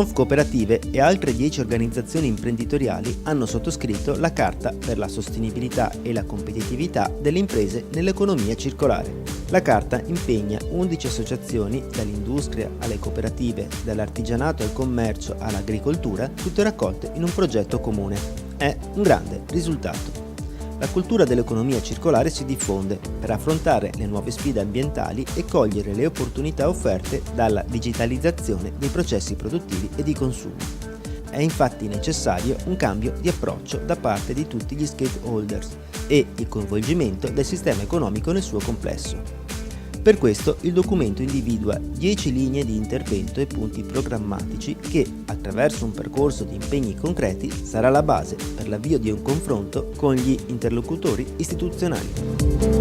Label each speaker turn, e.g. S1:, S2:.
S1: Confcooperative e altre 10 organizzazioni imprenditoriali hanno sottoscritto la Carta per la sostenibilità e la competitività delle imprese nell'economia circolare. La Carta impegna 11 associazioni, dall'industria alle cooperative, dall'artigianato al commercio all'agricoltura, tutte raccolte in un progetto comune. È un grande risultato. La cultura dell'economia circolare si diffonde per affrontare le nuove sfide ambientali e cogliere le opportunità offerte dalla digitalizzazione dei processi produttivi e di consumo. È infatti necessario un cambio di approccio da parte di tutti gli stakeholders e il coinvolgimento del sistema economico nel suo complesso. Per questo il documento individua 10 linee di intervento e punti programmatici che, attraverso un percorso di impegni concreti, sarà la base per l'avvio di un confronto con gli interlocutori istituzionali.